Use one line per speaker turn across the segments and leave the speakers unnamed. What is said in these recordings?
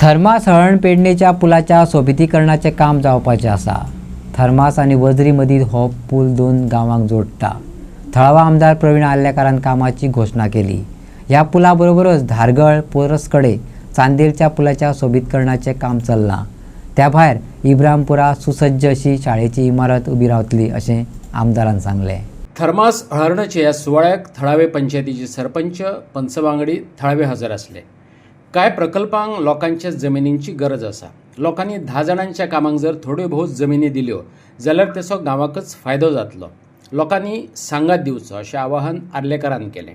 Thermos हळणपेडणेच्या पुलाच्या सोबितीकरणाचे काम जावपाचे आसा। थर्मास आनी वजरी मदीं हो पूल दोन गांवांक जोडटा। थळावा आमदार प्रवीण आर्लेकारान कामाची घोषणा केली। ह्या पुला बरोबरच धारगळ पोरसकडे चांदेरच्या पुलाच्या सोबितकरणाचे काम चल्लां। त्या भायर इब्राहिमपुरा सुसज्ज अशी शाळेची इमारत उबी रावतली अशें आमदारान सांगलें।
थर्मास हळणचे ह्या सुवाळ्याक थळावे पंचायतीचे सरपंच पंचवांगडी थळावे हजर आसले। कांय प्रकल्पांक लोकांच्या जमिनींची गरज आसा। लोकांनी 10 जाणांच्या कामांक जर थोड्यो बहुत जमिनी दिल्यो जाल्यार तेचो गांवाकच फायदो जातलो। लोकांनी सांगात दिवचो अशें आवाहन आर्लेकारान केलें।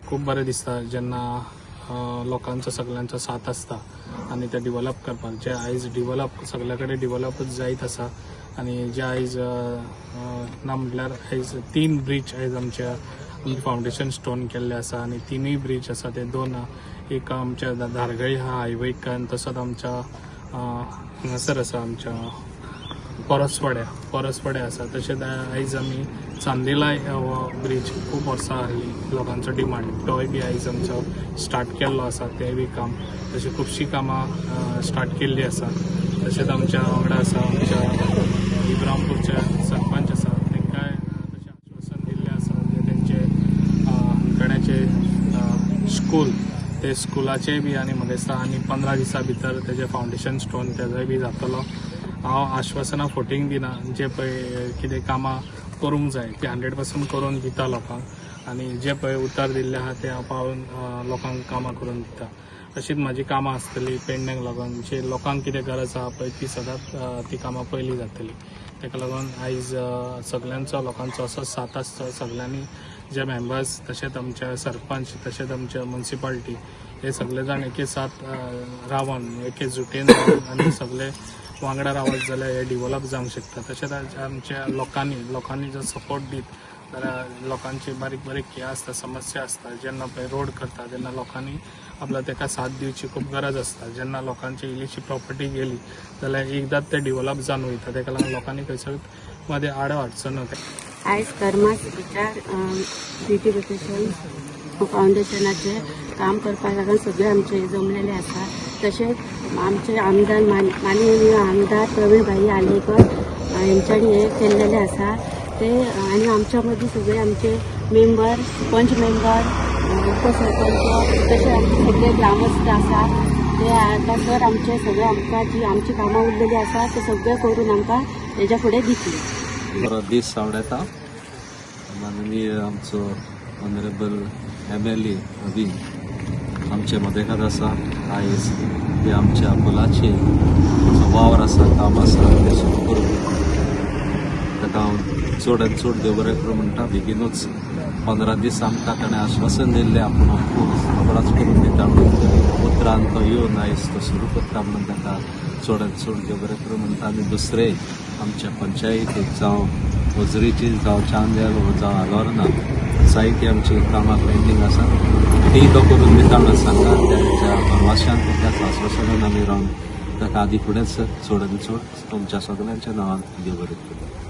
खूप बरें दिसता जेन्ना लोकांचो सगळ्यांचो साथ आसता आनी ते डिवेलप करपाक जे आयज डिवेलप सगळे कडेन डिवेलपच जायत आसा आनी जे आयज ना म्हटल्यार आयज 3 ब्रिज आयज आमच्या फावंडेशन स्टोन केल्ले आसा आनी 3य ब्रिज आसा ते 2 एक आमच्या धारगळी हायवेक तसोच आमच्या हांगासर आसा आमच्या परसवाड्या आसा। तशेंच आयज आमी चांदेला हो ब्रिज खूब वर्सां आसली लोकांचो डिमांड तोय बी आयज आमचो स्टार्ट केल्लो आसा। तें बी काम तशी खुबशीं कामां स्टार्ट केल्ली आसा। तशेंच आमच्या वांगडा आसा आमच्या इब्राहिमपूरचे सरपंच आसा तांकांय तशें आश्वासन दिल्लें आसा म्हणजे तेंचे हांगण्याचे स्कूल ते स्कुलाचे बी आनी म्हाका दिसता आनी 15 दिसां भितर तेजे फावंडेशन स्टोन तेजोय बी जातलो। हांव आश्वासनां फोटींग दिना जे पळय कितें कामां करूंक जाय ती 100% करून दिता लोकांक आनी जे पळय उतर दिल्ले आहा ते हांव पावून लोकांक कामां करून दिता। अशीच म्हाजी कामां आसतली पेडण्यांक लागून जे लोकांक कितें गरज आहा पळय ती सदांच ती कामां पयलीं जातली। ताका लागून आयज सगळ्यांचो लोकांचो असो साथ आसता। सगळ्यांनी जे मेंबर्स तशेंच आमचे सरपंच तशेंच आमचे म्युनिसिपालिटी हे सगळे जाण एके साथ रावन एके जुटेन रावन आनी सगळे वांगडा रावत जाल्यार हे डिवेलप जावंक शकता। तशेंच आमच्या लोकांनी जर सपोर्ट दीत जाल्यार लोकांची बारीक बारीक हे आसता समस्या आसता जेन्ना पळय रोड करता तेन्ना लोकांनी आपल्याक ताका साथ दिवची खूब गरज आसता। जेन्ना लोकांची इल्लीशी प्रॉपर्टी गेली जाल्यार एकदांच ते डिवेलप जावन वयता। ताका लागून लोकांनी खंयसर मदें आड अडचण
आयज थर्मास ब्युटिफिकेशन फावंडेशनाचे काम करपाक लागून सगळे आमचे जमलेले आसा। तशेंच आमचे आमदार माननीय आमदार प्रवीण भाई आर्लेकर हेंच्यांनी हे केल्लेले आसा ते आनी आमच्या मदीं सगळे आमचे मेंबर पंच मेंबर उपसरपंच तशें आमचे सगळे ग्रामस्थ आसा ते आतां सर आमचे सगळे आमकां जी आमची कामां उरलेली आसा ते सगळे करून आमकां हेच्या फुडें दितली।
बरो दीस आवडटा। माननीय आमचो ऑनरेबल MLA अभी आमचे मदेकात आसा। आयज ते आमच्या पुलाचे जो वावर आसा काम आसा ते सुरू करून ताका हांव चड आनी चड देव बरें करूं म्हणटा। बेगीनूच 15 दीस आमकां ताणें आश्वासन दिल्लें आपूण रोखडोच करून दिता म्हणून उतरान तो येवन आयज तो सुरू करता म्हणून ताका चड आनी चड देव बरें करूं म्हणटा। आनी दुसरें आमच्या पंचायतीक जावं वजरीची जावं चांदेल जावं आलोर्ना जायती आमची कामां पेंडींग आसा ती तो करून दिता म्हणून सांगा। त्या भरवशान त्याच आश्वासनान आमी रावन ताका आदी फुडेंच चड आनी चड तुमच्या सगळ्यांच्या नांवान देव बरें करूं।